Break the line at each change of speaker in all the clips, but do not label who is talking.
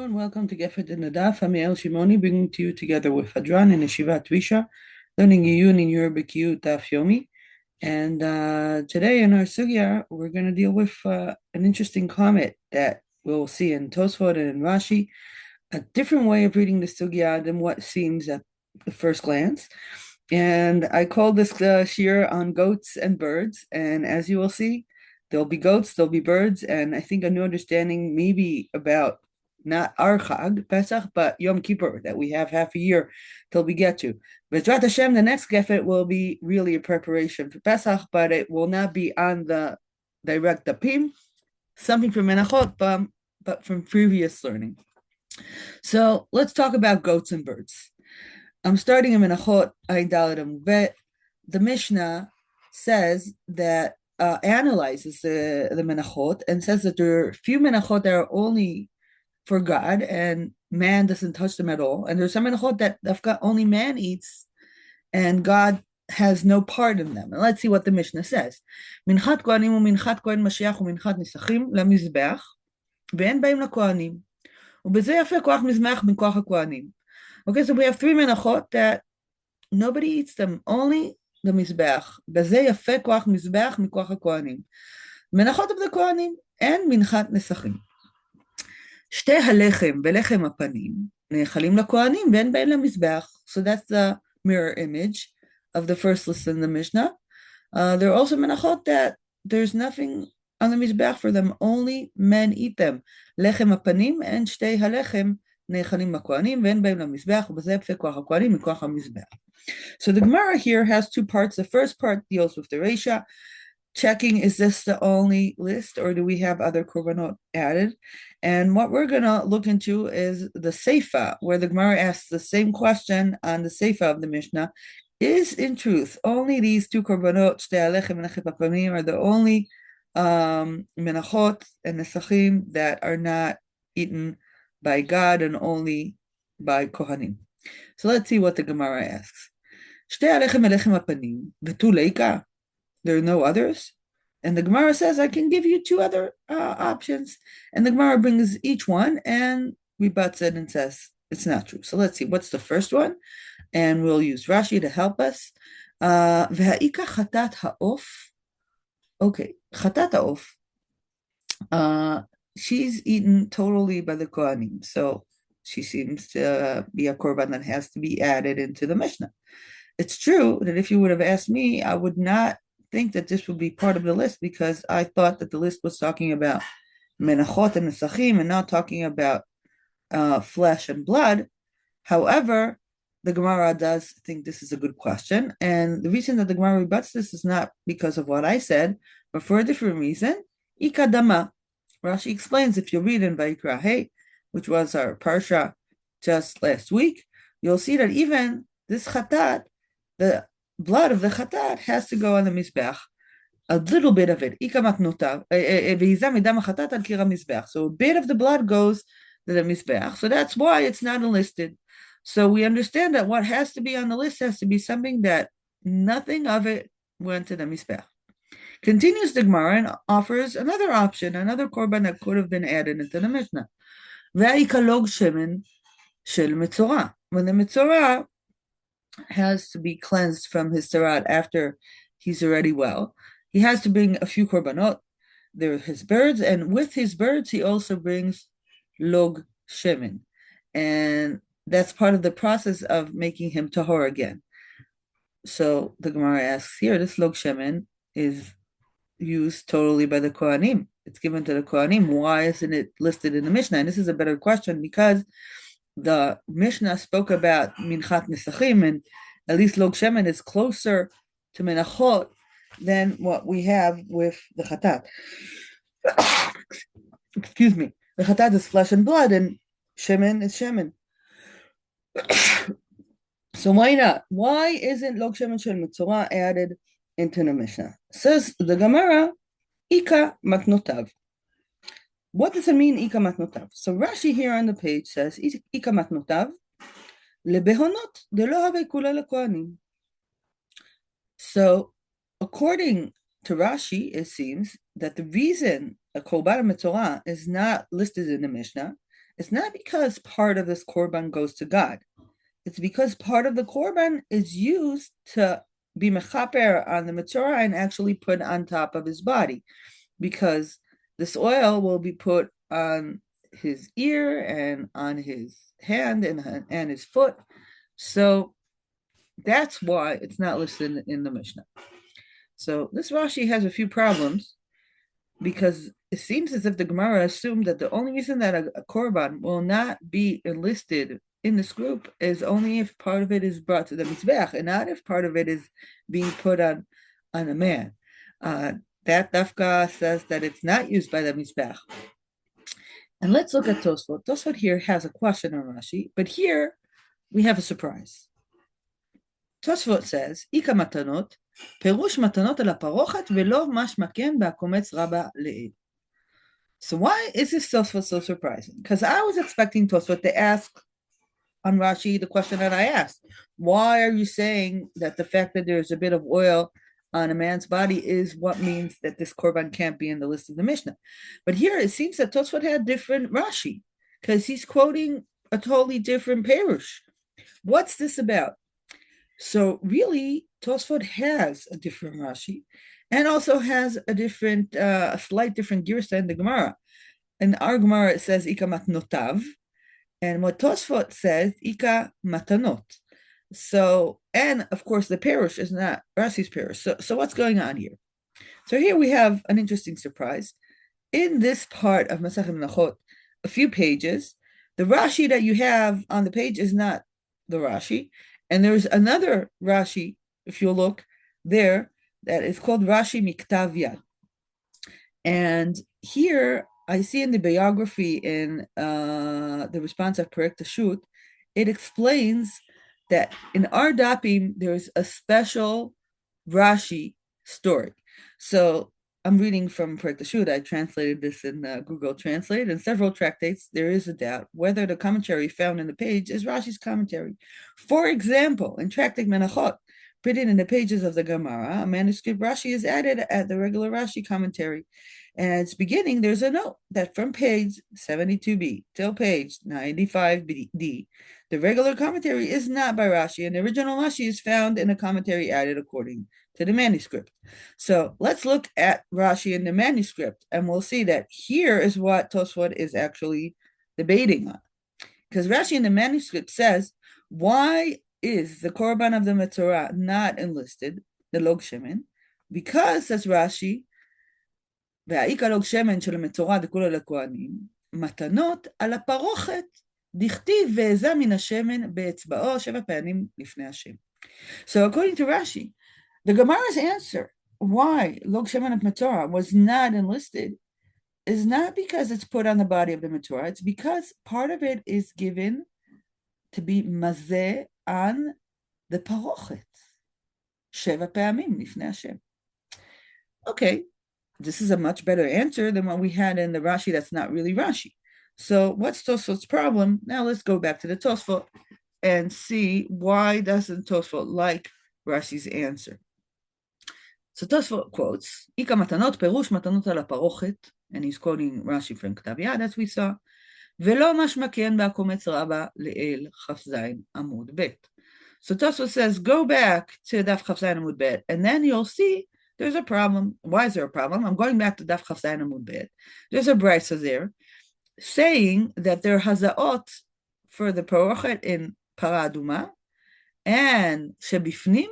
Hello and welcome to Gefet Gemara. I'm Yael Shimoni, bringing to you together with Hadran in Yeshivat Drisha, learning Iyun in your B'Kiyut Daf Yomi. And today in our sugya, we're going to deal with an interesting comment that we'll see in Tosfot and in Rashi, a different way of reading the sugya than what seems at the first glance. And I called this shiur on goats and birds. And as you will see, there'll be goats, there'll be birds, and I think a new understanding maybe about not our Chag, Pesach, but Yom Kippur, that we have half a year till we get to. B'ezrat Hashem, the next Gefet will be really a preparation for Pesach, but it will not be on the direct dapim, something from Menachot, but from previous learning. So let's talk about goats and birds. I'm starting in Menachot, Ayin Daled Amud Bet. The Mishnah says that, analyzes the Menachot and says that there are few Menachot that are only for God, and man doesn't touch them at all. And there's some menachot that only man eats, and God has no part in them. And let's see what the Mishnah says. Minchat kohanim uminchat kohen mashiach uminchat nisachim lemizbeach, ve'en baim lakohanim. Ubezeh yafeh koach mizbeach min koach hakohanim. Okay, so we have three menachot that nobody eats them, only the mizbeach. Bezeh yafeh koach mizbeach min koach hakohanim. Menachot of the kohanim and minchat nisachim. שתי הלחם ולחם הפנים נאכלים לכהנים ואין בהם למזבח. So that's the mirror image of the first list in the Mishnah. There are also menachot that there's nothing on the mizbach for them, only men eat them. לחם הפנים and שתי הלחם נאכלים לכהנים ואין בהם למזבח ובזה יפה כוח הכהנים מכוח המזבח. So the Gemara here has two parts. The first part deals with the Reisha, checking, is this the only list or do we have other korbanot added? And what we're going to look into is the Seifa, where the Gemara asks the same question on the Seifa of the Mishnah. Is in truth only these two korbanot, Shtei Alechem and Lechem HaPanim, are the only menachot and nesachim that are not eaten by God and only by Kohanim? So let's see what the Gemara asks. Shtei Alechem and Lechem HaPanim, V'tu Leika, there are no others? And the Gemara says, I can give you two other options. And the Gemara brings each one and rebuts it and says, it's not true. So let's see, what's the first one? And we'll use Rashi to help us. V'ha'ika chatat ha'of. Okay, chatat ha'of. She's eaten totally by the Kohanim. So she seems to be a korban that has to be added into the Mishnah. It's true that if you would have asked me, I would not think that this would be part of the list, because I thought that the list was talking about menachot and nesachim and not talking about flesh and blood. However, the Gemara does think this is a good question, and the reason that the Gemara rebuts this is not because of what I said, but for a different reason. Ikadama. Rashi explains, if you read in Vayikra Hey, which was our parsha just last week, you'll see that even this chatat, the blood of the chatat, has to go on the mizbeach, a little bit of it. So a bit of the blood goes to the mizbeach. So that's why it's not enlisted. So we understand that what has to be on the list has to be something that nothing of it went to the mizbeach. Continues the Gemara and offers another option, another korban that could have been added into the Mishnah. Ve'ikalog shemen shel metzora. When the metzora has to be cleansed from his tarat after he's already well, he has to bring a few korbanot. There are his birds, and with his birds he also brings log shemen, and that's part of the process of making him tahor again. So the Gemara asks here, this log shemen is used totally by the Kohanim. It's given to the Kohanim. Why isn't it listed in the Mishnah? And this is a better question, because the Mishnah spoke about minchat nesachim, and at least log shemen is closer to menachot than what we have with the chatat. Excuse me. The chatat is flesh and blood, and shemen is shemen. So why not? Why isn't log shemen shel metzora added into the Mishnah? Says the Gemara, Ika matnotav. What does it mean, Ika matnotav? So Rashi here on the page says, Ika matnotav, lebehonot delo have kula lekohanim. So according to Rashi, it seems that the reason a korban metzora is not listed in the Mishnah It's not because part of this korban goes to God. It's because part of the korban is used to be mechaper on the metzora and actually put on top of his body, because this oil will be put on his ear and on his hand and his foot. So that's why it's not listed in the Mishnah. So this Rashi has a few problems, because it seems as if the Gemara assumed that the only reason that a korban will not be enlisted in this group is only if part of it is brought to the mizbeach, and not if part of it is being put on a man. That dafka says that it's not used by the mizbeach. And let's look at Tosfot. Tosfot here has a question on Rashi, but here we have a surprise. Tosfot says, Ika matanot, Perush matanot ala parochet velo mashmaken ba'akometz raba le'ed. So why is this Tosfot so surprising? Because I was expecting Tosfot to ask on Rashi the question that I asked. Why are you saying that the fact that there's a bit of oil on a man's body is what means that this korban can't be in the list of the Mishnah? But here it seems that Tosfot had different Rashi, because he's quoting a totally different Perush. What's this about? So really, Tosfot has a different Rashi, and also has a slight different girsa in the Gemara. In our Gemara, it says Ika matnotav, and what Tosfot says, Ika matanot. So, and of course, the Perush is not Rashi's Perush. So what's going on here? So here we have an interesting surprise. In this part of Masechet Menachot, a few pages, the Rashi that you have on the page is not the Rashi. And there's another Rashi, if you look there, that is called Rashi Miktav Yad. And here I see in the biography in the response of Perek Teshut, it explains that in our dapim, there's a special Rashi story. So I'm reading from Perek Teshut. I translated this in Google Translate. In several tractates, there is a doubt whether the commentary found in the page is Rashi's commentary. For example, in Tractate Menachot, printed in the pages of the Gemara, a manuscript Rashi is added at the regular Rashi commentary. And at its beginning, there's a note that from page 72b till page 95d, the regular commentary is not by Rashi, and the original Rashi is found in a commentary added according to the manuscript. So let's look at Rashi in the manuscript, and we'll see that here is what Tosfot is actually debating on. Because Rashi in the manuscript says, why is the korban of the metzora not enlisted, the log shemen? Because, says Rashi, והעיקר לוג שמן של המצורע דכולו לכהנים, מתנות על הפרוכת, דכתיב ועזה מן השמן באצבעו 7 פעמים לפני השם. So according to Rashi, the Gemara's answer why log shemen of metzora was not enlisted is not because it's put on the body of the metzora, it's because part of it is given to be mazeh on the parochet 7 פעמים לפני השם. Okay. This is a much better answer than what we had in the Rashi that's not really Rashi. So what's Tosfot's problem? Now let's go back to the Tosfot and see why doesn't Tosfot like Rashi's answer. So Tosfot quotes, Ika matanot perush matanot ala parochet, and he's quoting Rashi from Ktav Yad, as we saw, velo mashmaken ba'akometz raba le'el chaf zayin amud bet. So Tosfot says, go back to Daf chaf zayin amud bet, and then you'll see there's a problem. Why is there a problem? I'm going back to Daf Chaf Zayin Amud Bet. There's a brisa there saying that there are hazaot for the parochet in para aduma and shebifnim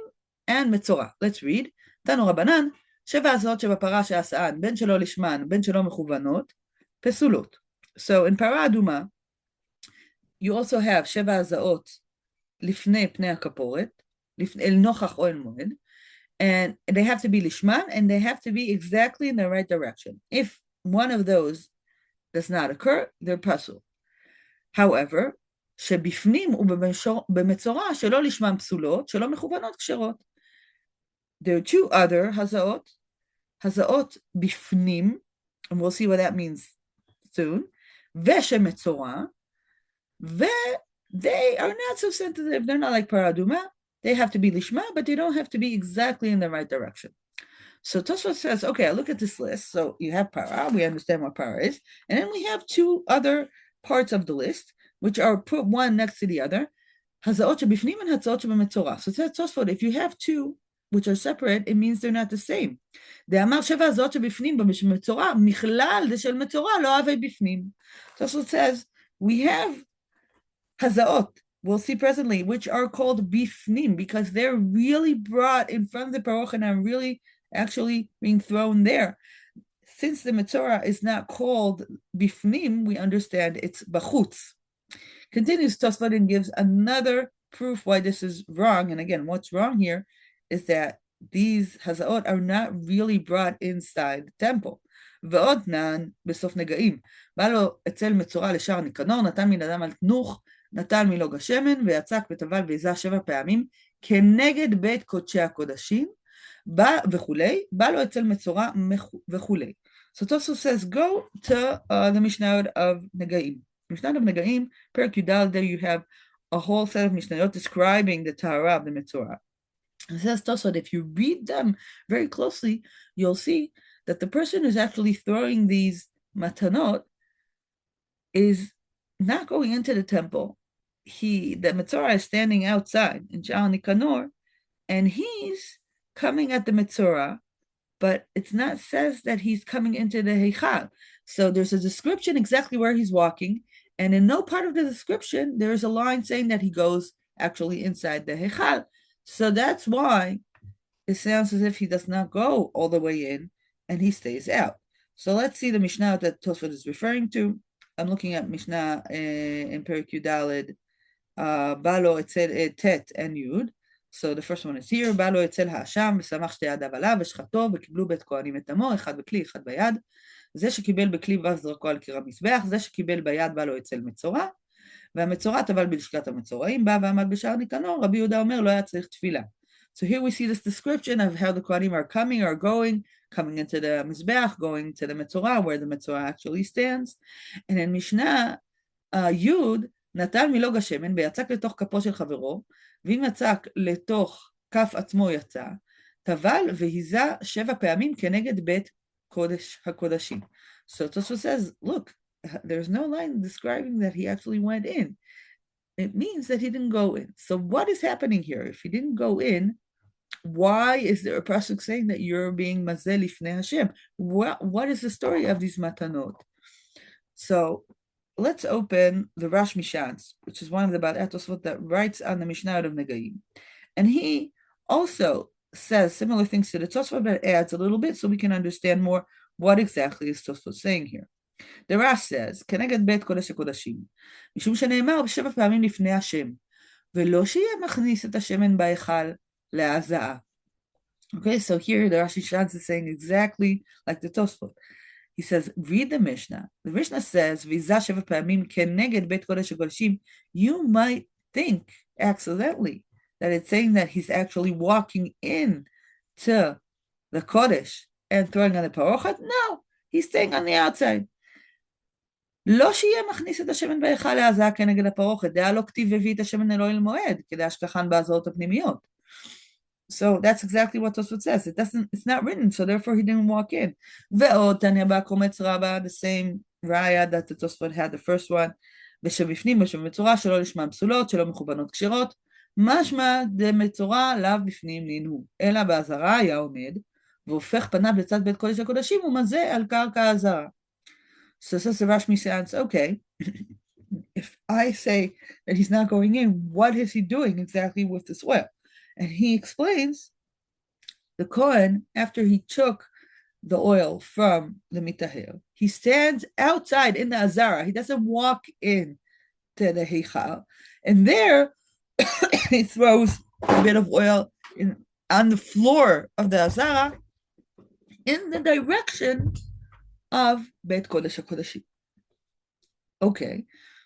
and metzora. Let's read. Tanu Rabbanan, sheva hazaot shebapara she'asa'an, ben shelo lishman, ben shelo mechuvanot, pesulot. So in para aduma, you also have sheva hazaot lifnei pnei hakaporet, el nochach o el moed, and they have to be lishman, and they have to be exactly in the right direction. If one of those does not occur, they're pasul. Hahowever, shebifnim ובמצורע שלא לשמן פסולות, שלא מכוונות כשרות. There are two other hazaot bifnim, and we'll see what that means soon, ושמצורע, they are not so sensitive. They're not like paraduma. They have to be lishma, but they don't have to be exactly in the right direction. So Tosfot says, okay, I look at this list. So you have para, we understand what para is, and then we have two other parts of the list, which are put one next to the other. Hazaot shebifnim and hazaot shebemetzora. So it says Tosfot, if you have two which are separate, it means they're not the same. דאמר שבע הזעות שבפנים במצורה, מכלל דשל מצורה לא הווה בפנים. Tosfot says, we have hazaot, we'll see presently, which are called bifnim, because they're really brought in front of the paroch and are really actually being thrown there. Since the metzora is not called bifnim, we understand it's bachutz. Continues Tosfot and gives another proof why this is wrong. And again, what's wrong here is that these hazaot are not really brought inside the temple. ועוד נען בסוף נגעים. בא לו אצל מצורע לשער ניקנור, נתן מן אדם על תנוך, נטל מלוג השמן, ויצק וטבל ועיזה 7 פעמים, כנגד בית קודשי הקודשים, וכולי, בא לו אצל מצורע וכולי. So Tosfot says, go to the Mishnayot of Negaim. Mishnayot of Negaim, Perek Yudal, there you have a whole set of Mishnayot describing the Tahara of the Metzora. It says Tosfot, if you read them very closely, you'll see that the person who's actually throwing these matanot is not going into the temple. The metzora is standing outside in Sha'ar Nikanor, and he's coming at the metzora, but it's not says that he's coming into the heichal. So there's a description exactly where he's walking, and in no part of the description there's a line saying that he goes actually inside the heichal. So that's why it sounds as if he does not go all the way in, and he stays out. So let's see the Mishnah that Tosfot is referring to. I'm looking at Mishnah in Perek Yudalid, Balo Etzel Tet and Yud. So the first one is here, Balo Etzel Ha'asham, ושמח שתי ידיו עליו, ושחטו, וקיבלו בית כהנים את דמו, אחד בכלי, אחד ביד. זה שקיבל בכלי ו' זרקו על קיר המזבח, זה שקיבל ביד בא לו אצל מצורע, והמצורע טבל בלשכת המצורעים, בא ועמד בשער ניקנור, רבי יהודה אומר, לא היה צריך תפילה. So here we see this description of how the Kohanim are coming or going into the Mizbeach, going to the Metzora, where the Metzora actually stands. And in Mishnah Yud, נטל מלוג השמן, ויצק לתוך כפו של חברו, ואם יצק לתוך כף עצמו יצא, טבל והיזה 7 פעמים כנגד בית קודש הקודשים. So Tosfot says, look, there's no line describing that he actually went in. It means that he didn't go in. So what is happening here? If he didn't go in, why is there a pasuk saying that you're being mazeh lifnei Hashem? What is the story of these matanot? So let's open the Rashi Mishans, which is one of the Baalei Tosafot that writes on the Mishnah of Negaim. And he also says similar things to the Tosafot, but adds a little bit so we can understand more what exactly is Tosafot saying here. The Rashi says, כנגד בית קודש הקודשים, משום שנאמר 7 פעמים לפני השם, ולא שיהיה מכניס את השמן בהיכל להזעה. Okay, so here the Rashi Shans is saying exactly like the Tosfot. He says, read the Mishnah. The Mishnah says, ויזה 7 פעמים כנגד בית קודש הקודשים. You might think accidentally that it's saying that he's actually walking in to the Kodesh and throwing on the parochet. No, he's staying on the outside. לא שיהיה מכניס את השמן בהיכל להזעה כנגד הפרוכת, דעה לא כתיב הביא את השמן אלוהים למועד, כדי השכחן בהזעות הפנימיות. So that's exactly what Tosfot says. It's not written, so therefore he didn't walk in. ועוד תניא בא קומץ רבה, the same raya that the Tosfot had, the first one, ושבפנים ושבמצורה שלא לשמם פסולות, שלא מכוונות כשרות, משמע דמצורה לאו בפנים נינהו, אלא באזהרה היה עומד, והופך פניו לצד בית קודש הקודשים, ומזה על קרקע האזהרה. So says the Rashi says, okay, if I say that he's not going in, what is he doing exactly with this oil? And he explains, the Kohen, after he took the oil from the Mitahel, he stands outside in the Azara. He doesn't walk in to the Heichal. And there, he throws a bit of oil on the floor of the Azara in the direction of Beit Kodesh HaKodashim. Okay,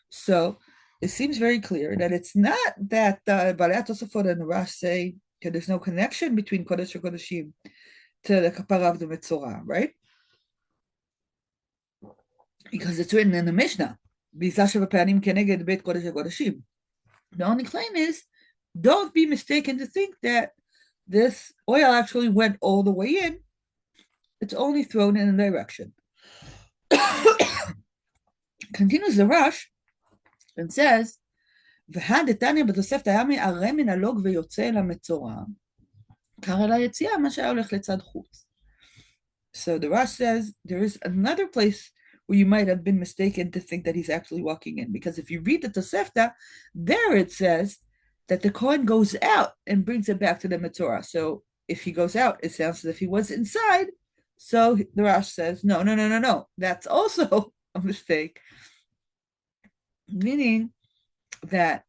so it seems very clear that it's not that Baalei Tosafot and Rashi say that there's no connection between Kodesh HaKodashim to the Kapara of the Metzora, right? Because it's written in the Mishnah, Biza Sheva Panim Keneged Beit Kodesh HaKodashim. The only claim is, don't be mistaken to think that this oil actually went all the way in. It's only thrown in a direction. Continues the Rush and says, והדתניא בתוספתא היה מערה מן הלוג ויוצא אל המצורע, קרא ליציאה מה שהיה הולך לצד חוץ. So the Rash says there is another place where you might have been mistaken to think that he's actually walking in. Because if you read the Tosefta, there it says that the Kohen goes out and brings it back to the metzora. So if he goes out, it sounds as if he was inside. So the Rash says, no. That's also a mistake. Meaning that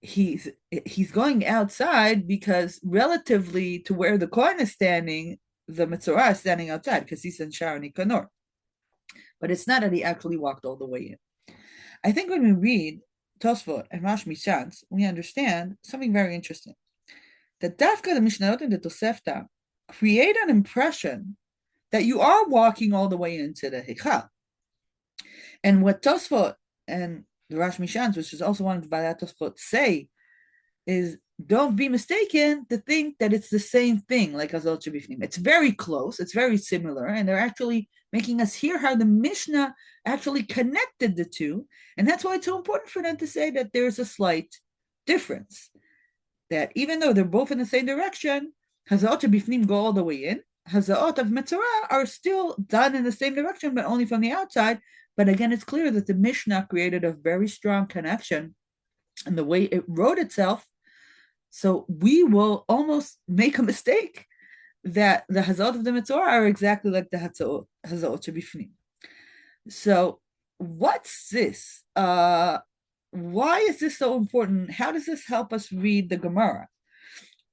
he's going outside because relatively to where the Kohen is standing, the metzora is standing outside because he's in Shar Nikanor. But it's not that he actually walked all the way in. I think when we read Tosfot and Rashi Mishans, we understand something very interesting. That Dafka the Mishnayot and the Tosefta create an impression that you are walking all the way into the Heichal. And what Tosfot and the Rashi Mishans, which is also one of the Balat Tosfot, say is don't be mistaken to think that it's the same thing like Hazot Shebifnim. It's very close, it's very similar, and they're actually making us hear how the Mishnah actually connected the two, and that's why it's so important for them to say that there's a slight difference. That even though they're both in the same direction, Hazot Shebifnim go all the way in, Hazot of Metzora are still done in the same direction, but only from the outside. But again, it's clear that the Mishnah created a very strong connection in the way it wrote itself. So we will almost make a mistake that the Hazot of the Metzora are exactly like the Hazot Shebifnim. So what's this? Why is this so important? How does this help us read the Gemara?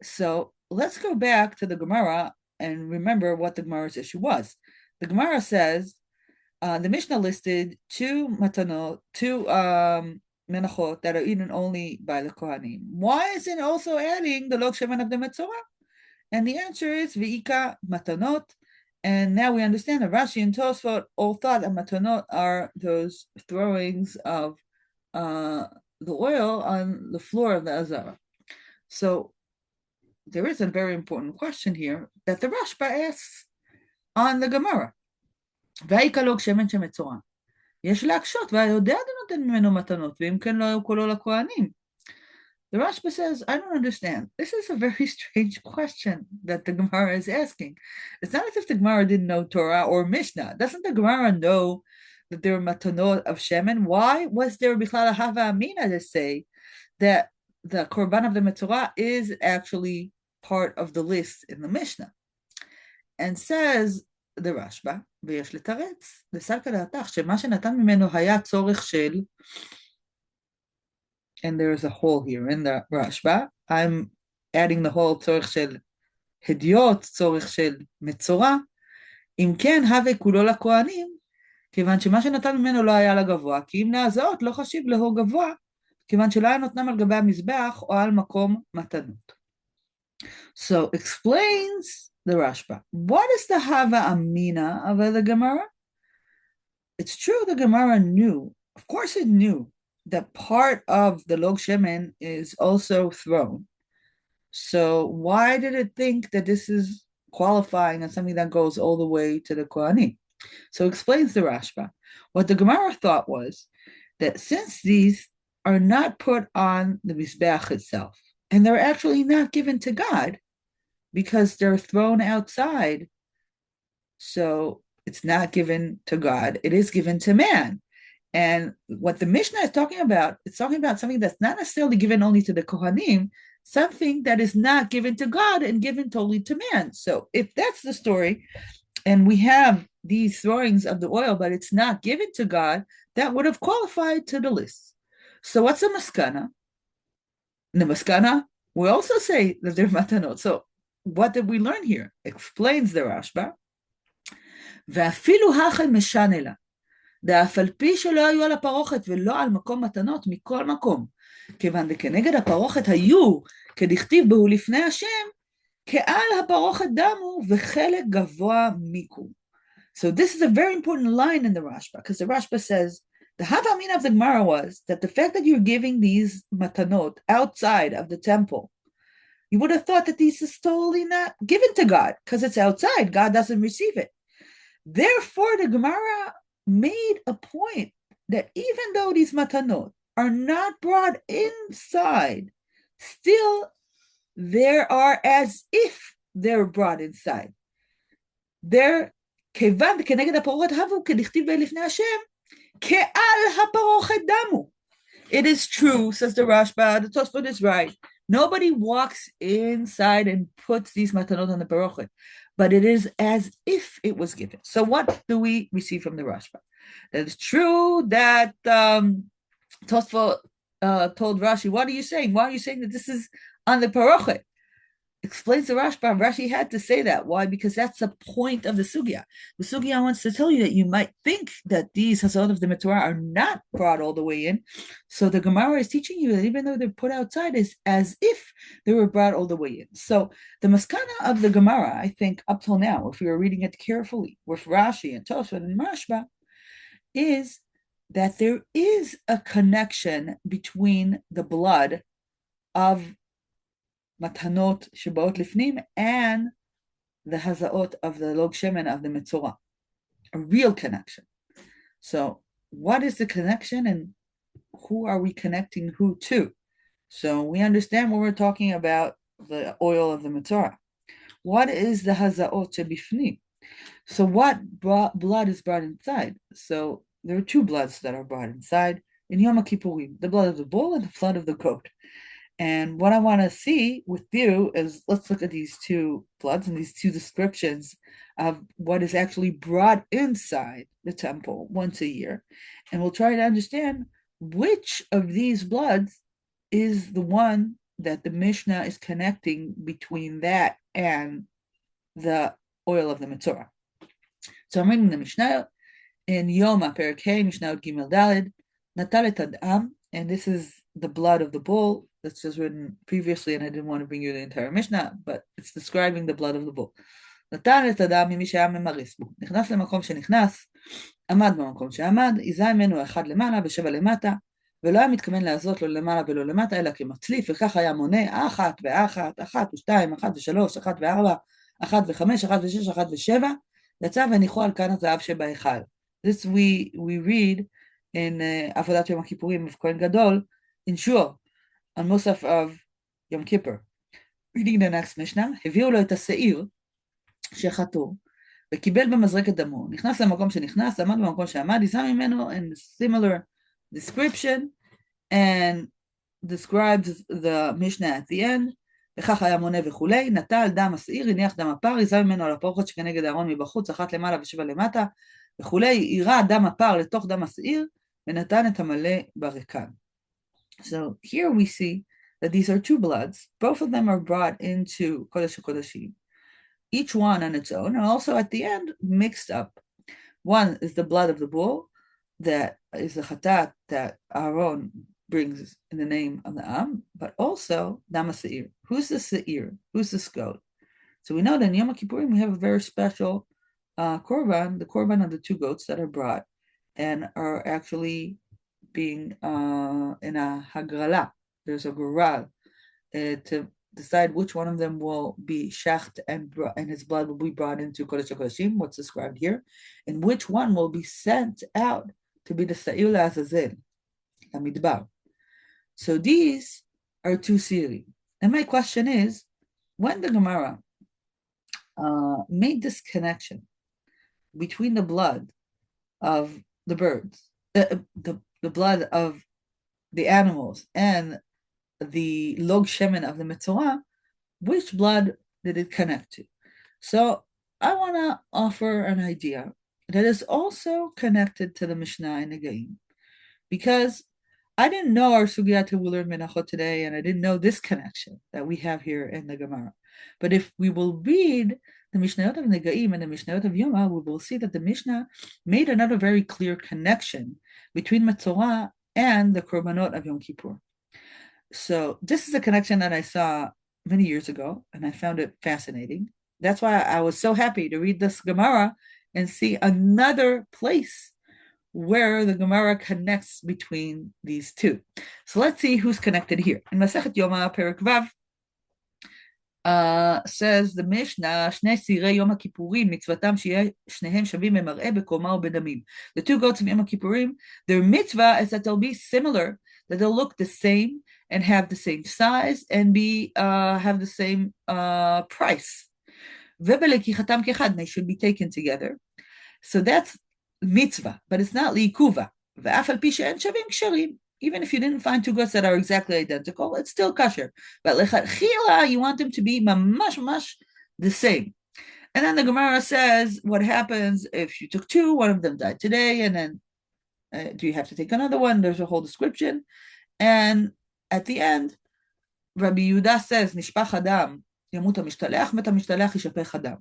So let's go back to the Gemara and remember what the Gemara's issue was. The Gemara says, the Mishnah listed two matanot, two menachot that are eaten only by the Kohanim. Why is it also adding the log shemen of the metzora? And the answer is v'ika matanot. And now we understand that Rashi and Tosfot all thought that matanot are those throwings of the oil on the floor of the azara. So there is a very important question here that the Rashba asks on the Gemara. ויקה לוג שמן שמצורע. יש להקשות, והיודע נותן ממנו מתנות, ואם כן לא היו כולו לכהנים. The Rashba says, I don't understand. This is a very strange question that the Gemara is asking. It's not as if the Gemara didn't know Torah or Mishnah. Doesn't the Gemara know that there are matanot of shemen? Why was there bichlal hava amina to say that the korban of the metzora is actually part of the list in the Mishnah? And says the Rashba, ויש לתרץ, לסלקא דעתך, שמה שנתן ממנו היה צורך של, and there is a hole here in the Rashba, I'm adding the whole צורך של הדיוט, צורך של מצורע, אם כן, הווה כולו לכהנים, כיוון שמה שנתן ממנו לא היה לגבוה, כי אם נעזעות לא חשיב לו גבוה, כיוון שלא היה נותנם על גבי המזבח או על מקום מתנות. So explains the Rashba. What is the Hava Amina of the Gemara? It's true the Gemara knew, of course it knew, that part of the Log Shemen is also thrown. So why did it think that this is qualifying as something that goes all the way to the Kohanim? So explains the Rashba. What the Gemara thought was that since these are not put on the Mizbeach itself, and they're actually not given to God, because they're thrown outside. So it's not given to God, it is given to man. And what the Mishnah is talking about, it's talking about something that's not necessarily given only to the Kohanim, something that is not given to God and given totally to man. So if that's the story, and we have these throwings of the oil, but it's not given to God, that would have qualified to the list. So what's the maskana? In the maskana, we also say that they're matanot. So what did we learn here? Explains the Rashba. ואפילו הכי משנה לה, דאף על פי שלא היו על הפרוכת ולא על מקום מתנות מכל מקום, כיוון וכנגד הפרוכת היו, כדכתיב בהו לפני השם, כעל הפרוכת דמו וחלק גבוה מיקום. So this is a very important line in the Rashba, because the Rashba says, the Hava Amina of the Gemara was that the fact that you're giving these matanot outside of the temple, you would have thought that this is totally not given to God because it's outside. God doesn't receive it. Therefore, the Gemara made a point that even though these matanot are not brought inside, still there are as if they're brought inside. They're כיוון וכנגד הפרות הבו כדכתיב לפני השם, כעל הפרוכת דמו. It is true, says the Rashba, the Tosfot is right. Nobody walks inside and puts these matanot on the parochet, but it is as if it was given. So what do we receive from the Rashba? That it's true that Tosfot told Rashi, what are you saying? Why are you saying that this is on the parochet? Explains the Rashba. Rashi had to say that. Why? Because that's the point of the sugya. The sugya wants to tell you that you might think that these hazot of the metzora are not brought all the way in. So the Gemara is teaching you that even though they're put outside, is as if they were brought all the way in. So the maskana of the Gemara, I think, up till now, if we were reading it carefully with Rashi and Tosfot and Rashba, is that there is a connection between the blood of matanot shebaot lifnim and the hazaot of the log shemen of the metzora, a real connection. So what is the connection and who are we connecting who to? So we understand when we're talking about the oil of the metzora. What is the hazaot shebifnim? So what blood is brought inside? So there are two bloods that are brought inside in Yom Kippurim, the blood of the bull and the blood of the goat. And what I want to see with you is, let's look at these two bloods and these two descriptions of what is actually brought inside the temple once a year. And we'll try to understand which of these bloods is the one that the Mishnah is connecting between that and the oil of the metzora. So I'm reading the Mishnah in Yom Perek Hey, Mishnah Gimel Daled, Natal et Adam, and this is the blood of the bull. That's just written previously, and I didn't want to bring you the entire Mishnah, but it's describing the blood of the bull. נתן את הדם ממי שהיה ממרס בו, נכנס למקום שנכנס, עמד במקום שעמד, יזע ממנו אחד למעלה ושבע למטה, ולא היה מתכוון לעזות לא למעלה ולא למטה, אלא כמצליף, וכך היה מונה אחת ואחת, אחת ושתיים, אחת ושלוש, אחת וארבע, אחת וחמש, אחת ושש, אחת ושבע, יצא והניחו על כאן הזהב שבהיכל. This we read in עבודת יום הכיפורים of כהן גדול, in shiur, on Musaf of Yom Kippur. Reading the next Mishnah, הביאו לו את השעיר שחתו, וקיבל במזרק את דמו, נכנס למקום שנכנס, עמד במקום שעמד, יזע ממנו, in similar description, and describes the Mishnah at the end, וכך היה מונה וכולי, נטל דם השעיר, הניח דם הפר, יזע ממנו על הפרוכת שכנגד הארון מבחוץ, אחת למעלה ושבע למטה, וכולי, יירה דם הפר לתוך דם השעיר, ונתן את המלא ברקן. So here we see that these are two bloods. Both of them are brought into Kodesh HaKodashim, each one on its own, and also at the end mixed up. One is the blood of the bull, that is the chatat that Aaron brings in the name of the Am, but also Dam HaSeir. Who's the Seir? Who's the goat? So we know that in Yom Kippurim we have a very special korban, the korban of the two goats that are brought and are actually being in a hagrala. There's a gural to decide which one of them will be shacht and his blood will be brought into Kodesh HaKodashim, what's described here, and which one will be sent out to be the Sa'ir LaAzazel, the Midbar. So these are two siri. And my question is, when the Gemara made this connection between the blood of the birds, the blood of the animals and the log shemen of the metzora, which blood did it connect to? So I want to offer an idea that is also connected to the Mishnah in Negaim, because I didn't know our sugya till we learned Menachot today, and I didn't know this connection that we have here in the Gemara. But if we will read the Mishnayot of Negaim and the Mishnayot of Yoma, we will see that the Mishnah made another very clear connection between metzora and the korbanot of Yom Kippur. So this is a connection that I saw many years ago, and I found it fascinating. That's why I was so happy to read this Gemara and see another place where the Gemara connects between these two. So let's see who's connected here. In Masechet Yoma, Perek Vav, says the Mishnah, שני סירי יום הכיפורים, מצוותם שיהיה שניהם שווים במראה, בקומה ובדמים. The two goats of Yom Kippurim, their mitzvah is that they'll be similar, that they'll look the same and have the same size and have the same price. ובלקיחתם כאחד, they should be taken together. So that's mitzvah, but it's not liikuva. ואף על פי שאין שווים כשרים. Even if you didn't find two goats that are exactly identical, it's still kosher. But lechatchila, you want them to be mamash the same. And then the Gemara says, what happens if you took two, one of them died today, and then do you have to take another one? There's a whole description. And at the end, Rabbi Yehuda says, nishpach adam, yamut hamishtalech, met hamishtalech yishapech adam.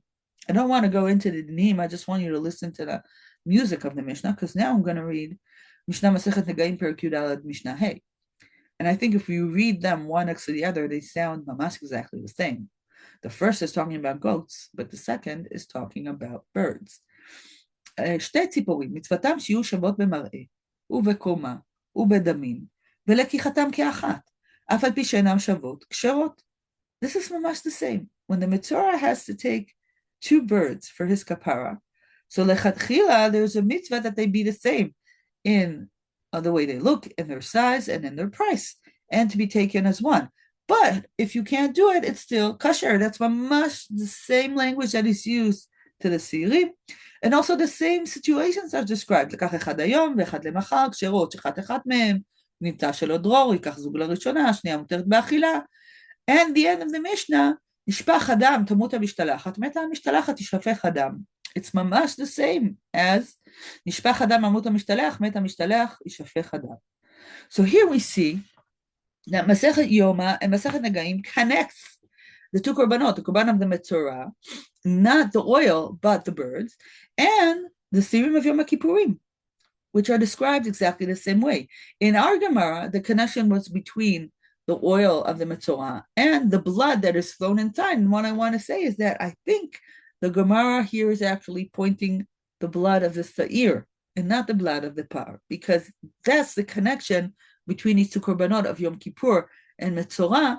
I don't want to go into the dinim, I just want you to listen to the music of the Mishnah, because now I'm going to read Mishnah Masechet Negaim Perek Yud Alad Mishnah Hey. And I think if you read them one next to the other, they sound mamash exactly the same. The first is talking about goats, but the second is talking about birds. שתי ציפורים, מצוותם שיהיו שוות במראה, ובקומה, ובדמים, ולקיחתם כאחת, אף על פי שאינם שוות, כשרות. This is mamash the same. When the metzora has to take two birds for his kapara, so lechatchila, there's a mitzvah that they be the same in the way they look, in their size, and in their price, and to be taken as one. But if you can't do it, it's still kosher. That's mamash the same language that is used to the sirim, and also the same situations are described. לקח אחד היום ואחד למחר, כשרות, שחת אחד מהם, נמצא שלא דרור, ייקח זוג לראשונה, שנייה מותרת באכילה. And the end of the Mishnah, נשפך אדם, תמות המשתלחת, מתה המשתלחת, ישפך אדם. It's mamash the same as נשפך אדם ממות המשתלח, מת המשתלח, ישפך אדם. So here we see that Masechet Yoma and Masechet Negaim connects the two korbanot, the korban of the metzora, not the oil, but the birds, and the sirim of Yom Kippurim, which are described exactly the same way. In our Gemara, the connection was between the oil of the metzora and the blood that is flown inside. And what I want to say is that I think the Gemara here is actually pointing the blood of the sa'ir and not the blood of the par, because that's the connection between these two korbanot of Yom Kippur and metzora.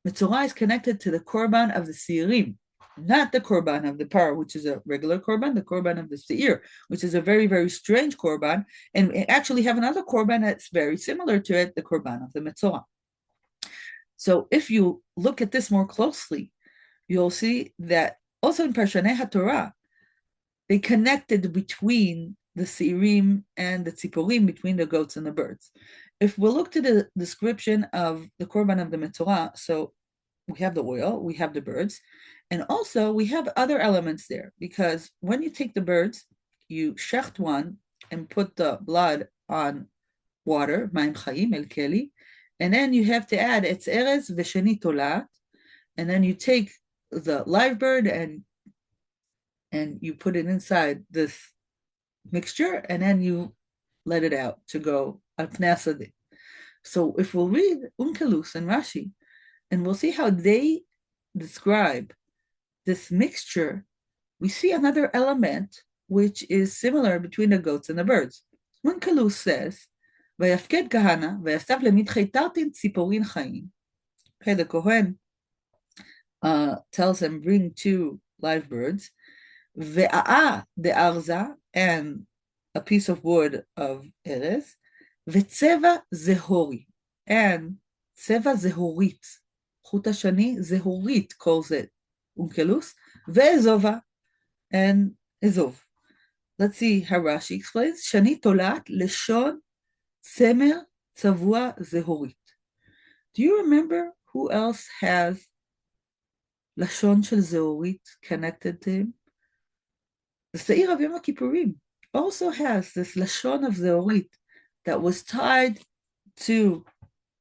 Metzora is connected to the korban of the seirim, not the korban of the par, which is a regular korban, the korban of the sa'ir, which is a very, very strange korban, and we actually have another korban that's very similar to it, the korban of the metzora. So if you look at this more closely, you'll see that also in Parshanei HaTorah, they connected between the Seirim and the Tziporim, between the goats and the birds. If we look to the description of the Korban of the Metzora, so we have the oil, we have the birds, and also we have other elements there, because when you take the birds, you shecht one and put the blood on water, Maim Chaim, El Keli, and then you have to add Etz Erez V'Sheni Tolat, and then you take the live bird and you put it inside this mixture, and then you let it out to go al pnei hasadeh. So if we'll read Unkelus and Rashi, and we'll see how they describe this mixture, we see another element which is similar between the goats and the birds. Unkelus says, "Vayafked kahana vayastav lemidchei tartin tziporin chaim." Okay, the Kohen tells them, bring two live birds, ve'a'a de arza, and a piece of wood of erez, ve'tzeva zehori, and tzeva zehorit, chut hashani zehorit calls it Unkelus, ve'ezova, and ezov. Let's see how Rashi explains. Shani tolat leshon tzemer tzavua zehorit. Do you remember who else has Lashon shel zehorit connected to him? The Seir of Yom Kippurim also has this Lashon of zehorit that was tied to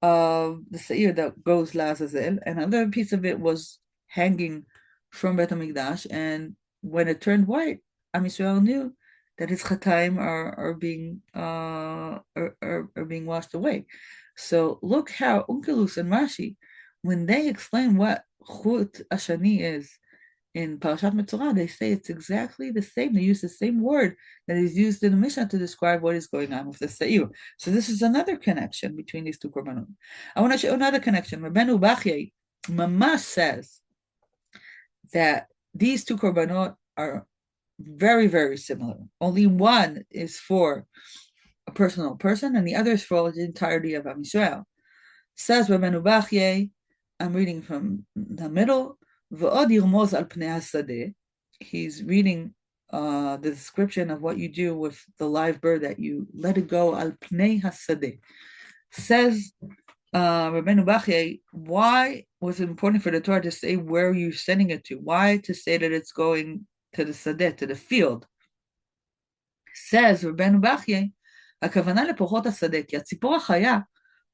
the Seir that goes Lazazel, and another piece of it was hanging from Bet HaMikdash, and when it turned white, Am Yisrael knew that his chataim are being washed away. So look how Unkelus and Rashi, when they explain what chut ashani is in Parashat Metzora, they say it's exactly the same. They use the same word that is used in the Mishnah to describe what is going on with the Seir. So this is another connection between these two korbanot. I want to show another connection. Rabbeinu Bachya Mamash says that these two korbanot are very, very similar. Only one is for a personal person, and the other is for the entirety of Am Yisrael. Says Rabbeinu Bachye, I'm reading from the middle. V'od yirmoz al pnei hasadeh. He's reading the description of what you do with the live bird, that you let it go al pnei hasadeh. Says Rabbeinu Bachye, why was it important for the Torah to say where you're sending it to? Why to say that it's going to the sadeh, to the field? Says Rabbeinu Bachye, הכוונה לפורחות השדה, כי הציפור החיה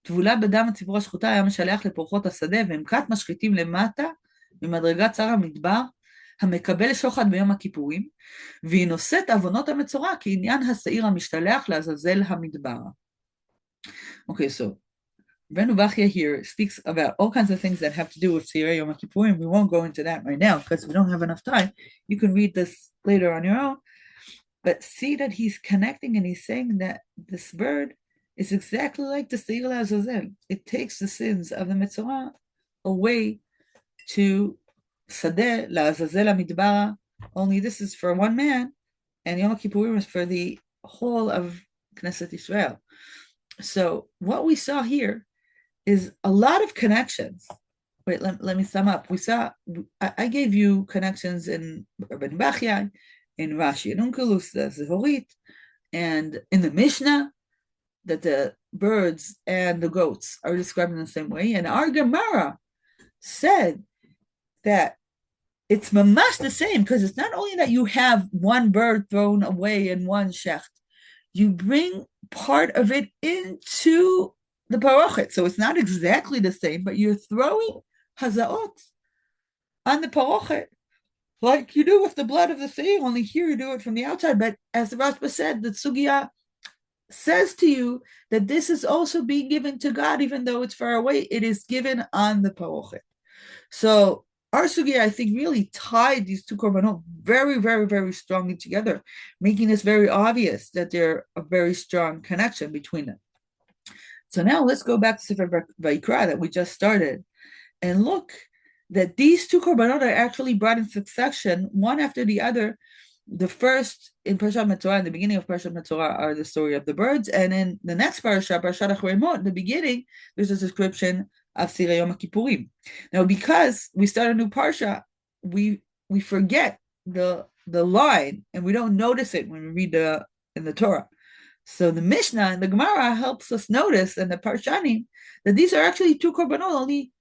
טבולה בדם הציפור השחוטה היה משלח לפורחות השדה, והם כת משחיתים למטה ממדרגת שר המדבר, המקבל שוחד ביום הכיפורים, והיא נושאת עוונות המצורע כעניין השעיר המשתלח לעזאזל המדבר. Okay, so Rabbeinu Bachya here speaks about all kinds of things that have to do with Seirei Yom Kippurim. We won't go into that right now because we don't have enough time. You can read this later on your own. But see that he's connecting, and he's saying that this bird is exactly like the Seir Azazel. It takes the sins of the metzora away to Sadeh La'azazel HaMidbara. Only this is for one man, and Yom Kippurim is for the whole of Knesset Israel. So what we saw here is a lot of connections. Wait, let me sum up. I gave you connections in Rabban Bachya, in Rashi and Unkelus, the Zehorit, and in the Mishnah, that the birds and the goats are described in the same way. And our Gemara said that it's mamash the same, because it's not only that you have one bird thrown away in one shecht, you bring part of it into the parochet. So it's not exactly the same, but you're throwing hazaot on the parochet, like you do with the blood of the seir, only here you do it from the outside. But as the Rashba said, the sugya says to you that this is also being given to God, even though it's far away, it is given on the parochet. So our sugya, I think, really tied these two korbanot very, very, very strongly together, making this very obvious that there's a very strong connection between them. So now let's go back to Sefer Vayikra that we just started, and look that these two korbanot are actually brought in succession, one after the other. The first in Parashat Metzora, in the beginning of Parashat Metzora, are the story of the birds, and in the next Parashat Acharei Mot, the beginning, there's a description of Seirei Yom Kippurim. Now, because we start a new Parsha, we forget the line, and we don't notice it when we read in the Torah. So the Mishnah and the Gemara helps us notice, and the Parshanim, that these are actually two korbanot, only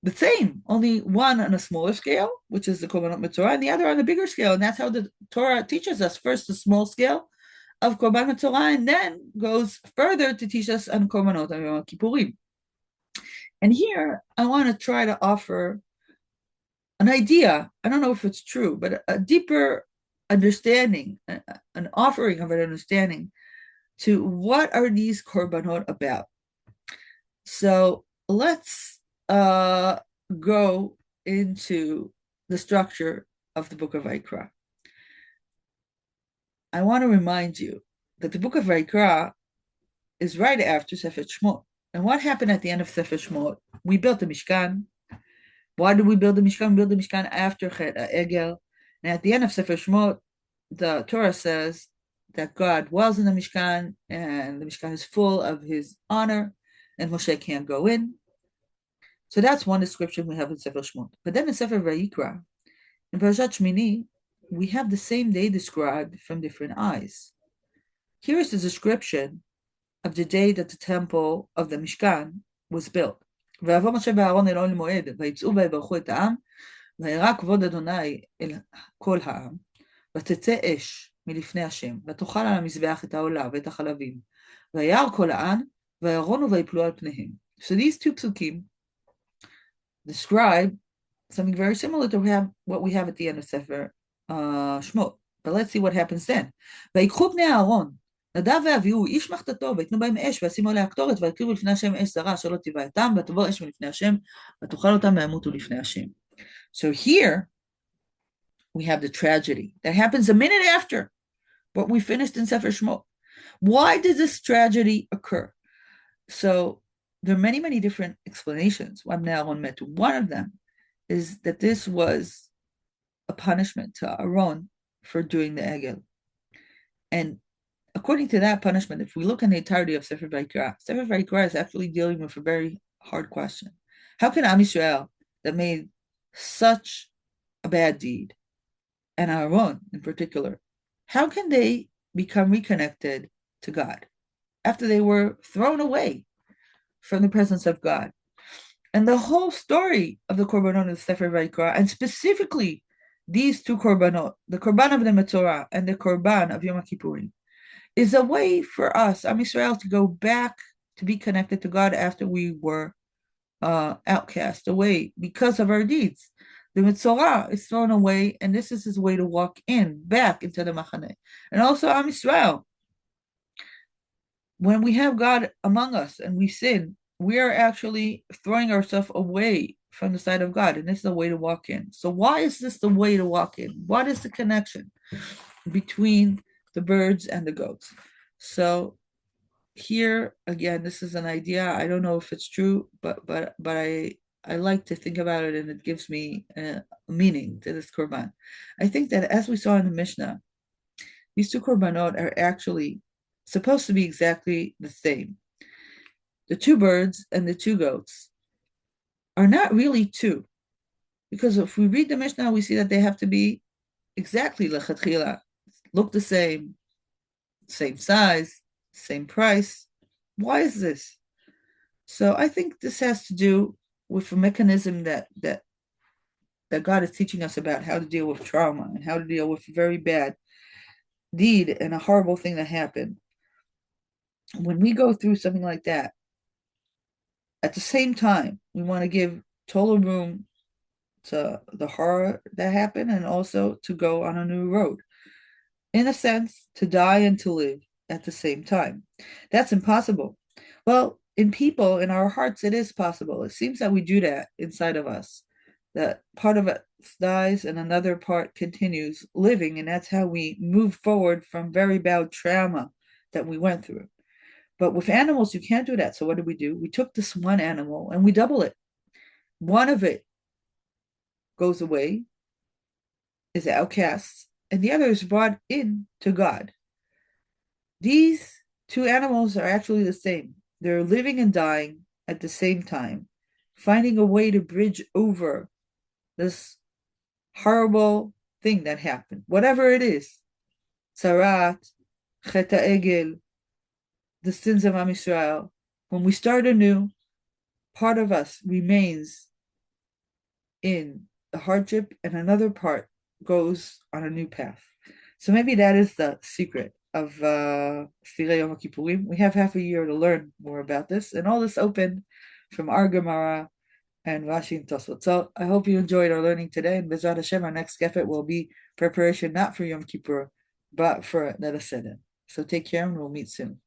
the same, only one on a smaller scale, which is the korbanot metzora, and the other on a bigger scale. And that's how the Torah teaches us. First, the small scale of korban metzora, and then goes further to teach us on korbanot and Yom Kippurim. And here, I want to try to offer an idea. I don't know if it's true, but a deeper understanding, an offering of an understanding to what are these korbanot about. So let's go into the structure of the book of Vayikra. I want to remind you that the book of Vayikra is right after Sefer Shemot. And what happened at the end of Sefer Shemot? We built the Mishkan. Why did we build the Mishkan? We built the Mishkan after Chet HaEgel. And at the end of Sefer Shemot, the Torah says that God dwells in the Mishkan, and the Mishkan is full of his honor, and Moshe can't go in. So that's one description we have in Sefer Shemot. But then in Sefer Vayikra, in Parashat Shmini, we have the same day described from different eyes. Here is the description of the day that the temple of the Mishkan was built. ויבוא משה ואהרון אל אוהל מועד, ויצאו ויברכו את העם, וירא כבוד אדוני אל כל העם, ותצא אש מלפני השם, ותאכל על המזבח את העולה ואת החלבים, וירא כל העם, וירונו ויפלו על פניהם. So these two psukim describe something very similar to what we have at the end of Sefer Shemot. But let's see what happens then. ויקחו בני אהרון, נדב ואביהו, איש מחתתו, ויתנו בהם אש, וישימו עליה קטורת, ויקריבו לפני השם אש זרה, שלא תיבא אתם, ותבוא אש מלפני השם, ותאכל אותם וימותו לפני השם. So here, we have the tragedy that happens a minute after what we finished in Sefer Shemot. Why did this tragedy occur? So there are many, many different explanations why Bnei Aaron met. One of them is that this was a punishment to Aaron for doing the egel. And according to that punishment, if we look in the entirety of Sefer Vayikra is actually dealing with a very hard question. How can Am Yisrael, that made such a bad deed, and Aaron in particular, how can they become reconnected to God after they were thrown away from the presence of God? And the whole story of the korbanot of Sefer Vayikra, and specifically these two korbanot, the korban of the metzora and the korban of Yom Kippurim, is a way for us, Am Yisrael, to go back to be connected to God after we were outcast away because of our deeds. The metzora is thrown away, and this is his way to walk back into the machane. And also Am Yisrael, when we have God among us and we sin, we are actually throwing ourselves away from the side of God, and this is the way to walk in. So why is this the way to walk in? What is the connection between the birds and the goats? So here again, this is an idea. I don't know if it's true, but I like to think about it, and it gives me a meaning to this korban. I think that as we saw in the Mishnah, these two korbanot are actually supposed to be exactly the same. The two birds and the two goats are not really two, because if we read the Mishnah, we see that they have to be exactly lechatchila, look the same size, same price. Why is this? So I think this has to do with a mechanism that God is teaching us about how to deal with trauma and how to deal with a very bad deed and a horrible thing that happened. When we go through something like that, at the same time, we want to give total room to the horror that happened and also to go on a new road. In a sense, to die and to live at the same time. That's impossible. Well, in people, in our hearts, it is possible. It seems that we do that inside of us, that part of us dies and another part continues living, and that's how we move forward from very bad trauma that we went through. But with animals, you can't do that. So what did we do? We took this one animal and we double it. One of it goes away, is outcast, and the other is brought in to God. These two animals are actually the same. They're living and dying at the same time, finding a way to bridge over this horrible thing that happened, whatever it is. Tzarat, Chet HaEgel, the sins of Am Yisrael. When we start anew, part of us remains in the hardship and another part goes on a new path. So maybe that is the secret of Sirei Yom Kippurim. We have half a year to learn more about this, and all this opened from our Gemara and Rashi and Tosfot. So I hope you enjoyed our learning today, and B'ezrat Hashem, our next Gefet will be preparation not for Yom Kippur, but for Neder Seder. So take care, and we'll meet soon.